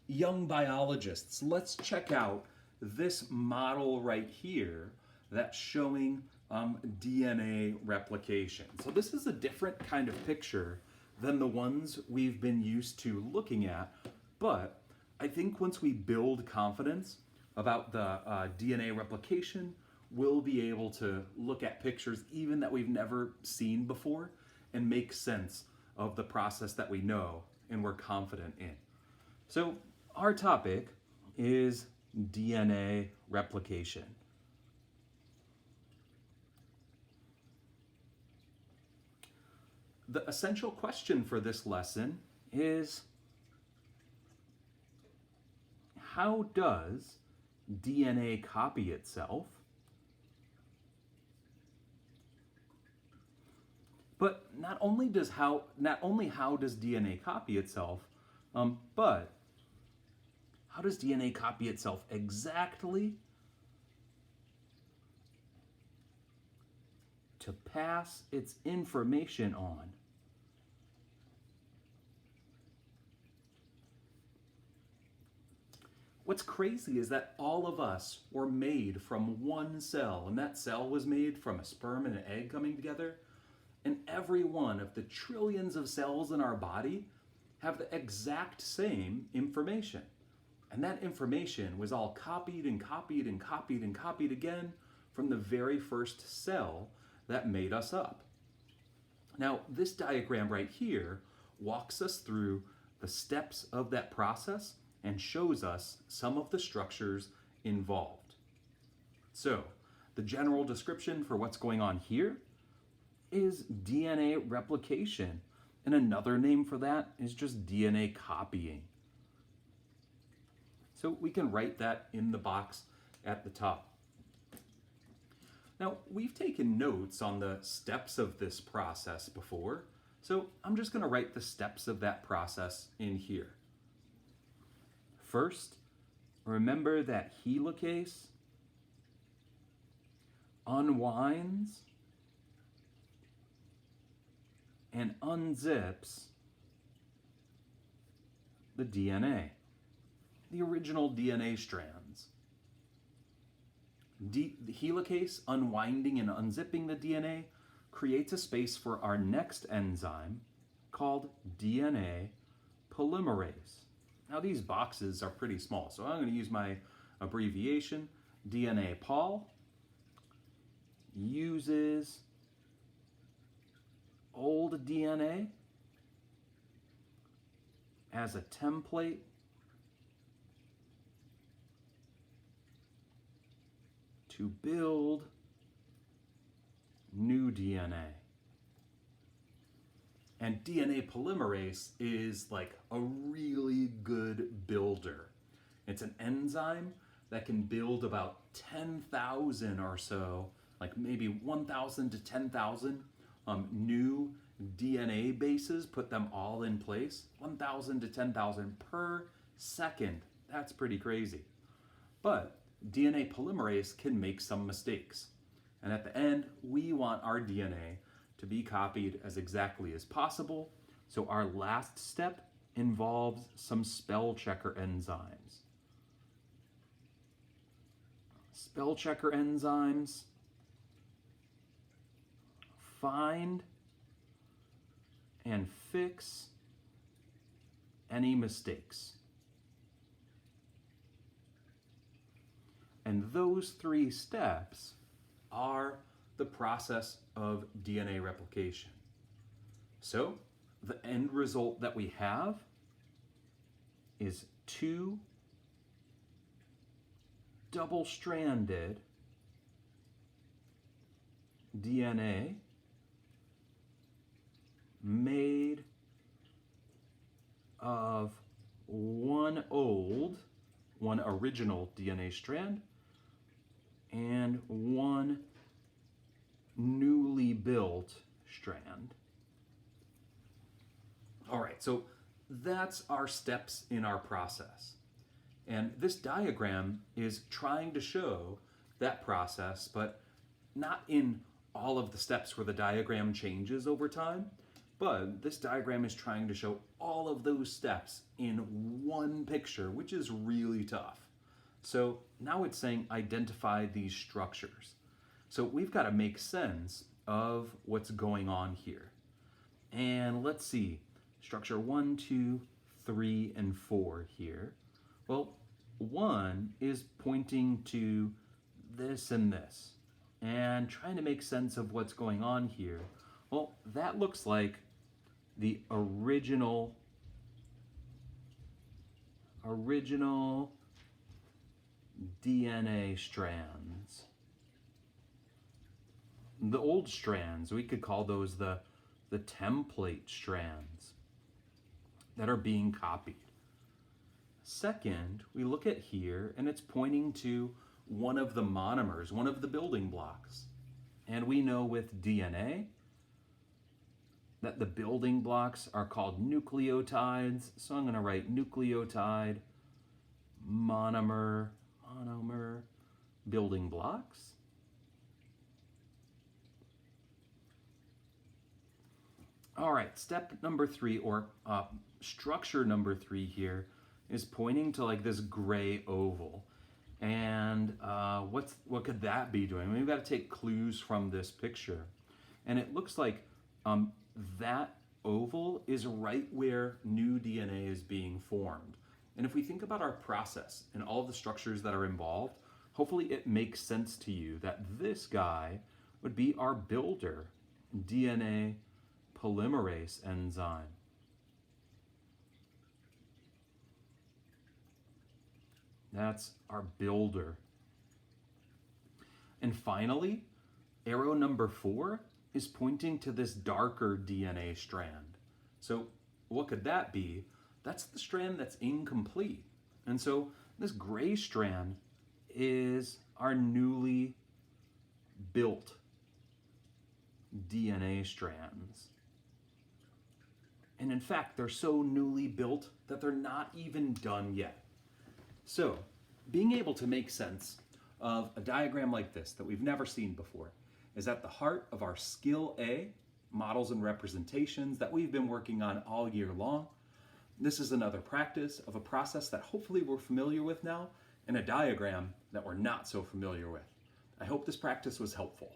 young biologists, let's check out this model right here that's showing DNA replication. So this is a different kind of picture than the ones we've been used to looking at, but I think once we build confidence about the DNA replication, we'll be able to look at pictures even that we've never seen before and make sense of the process that we know and we're confident in. So our topic is DNA replication. The essential question for this lesson is, how does DNA copy itself? But not only how does DNA copy itself, but how does DNA copy itself exactly to pass its information on? What's crazy is that all of us were made from one cell, and that cell was made from a sperm and an egg coming together. And every one of the trillions of cells in our body have the exact same information. And that information was all copied and copied and copied and copied again from the very first cell that made us up. Now, this diagram right here walks us through the steps of that process and shows us some of the structures involved. So, the general description for what's going on here is DNA replication, and another name for that is just DNA copying. So we can write that in the box at the top. Now, we've taken notes on the steps of this process before, so I'm just going to write the steps of that process in here. First, remember that helicase unwinds and unzips the DNA, the original DNA strands. The helicase unwinding and unzipping the DNA creates a space for our next enzyme called DNA polymerase. Now these boxes are pretty small, so I'm going to use my abbreviation. DNA Pol uses old DNA as a template to build new DNA. And DNA polymerase is like a really good builder. It's an enzyme that can build about 10,000 or so, like maybe 1,000 to 10,000 new DNA bases, put them all in place, 1,000 to 10,000 per second. That's pretty crazy. But DNA polymerase can make some mistakes. And at the end, we want our DNA to be copied as exactly as possible. So our last step involves some spell checker enzymes. Spell checker enzymes find and fix any mistakes. And those three steps are the process of DNA replication. So the end result that we have is two double-stranded DNA made of one original DNA strand and one newly built strand. All right, so that's our steps in our process. And this diagram is trying to show that process, but not in all of the steps where the diagram changes over time, But this diagram is trying to show all of those steps in one picture, which is really tough. So now it's saying identify these structures. So we've got to make sense of what's going on here. And let's see, structure 1, 2, 3, and 4 here. Well, 1 is pointing to this and this, and trying to make sense of what's going on here. Well, that looks like the original DNA strands. The old strands, we could call those the template strands that are being copied. Second, we look at here and it's pointing to one of the monomers, one of the building blocks. And we know with DNA that the building blocks are called nucleotides. So I'm going to write nucleotide, monomer, building blocks. All right, step number 3, or structure number 3 here, is pointing to like this gray oval. And what could that be doing? We've got to take clues from this picture. And it looks like that oval is right where new DNA is being formed. And if we think about our process and all the structures that are involved, hopefully it makes sense to you that this guy would be our builder, DNA polymerase enzyme. That's our builder. And finally, arrow number 4 is pointing to this darker DNA strand. So what could that be? That's the strand that's incomplete. And so this gray strand is our newly built DNA strands. And in fact, they're so newly built that they're not even done yet. So, being able to make sense of a diagram like this that we've never seen before is at the heart of our Skill A, models and representations, that we've been working on all year long. This is another practice of a process that hopefully we're familiar with now, and a diagram that we're not so familiar with. I hope this practice was helpful.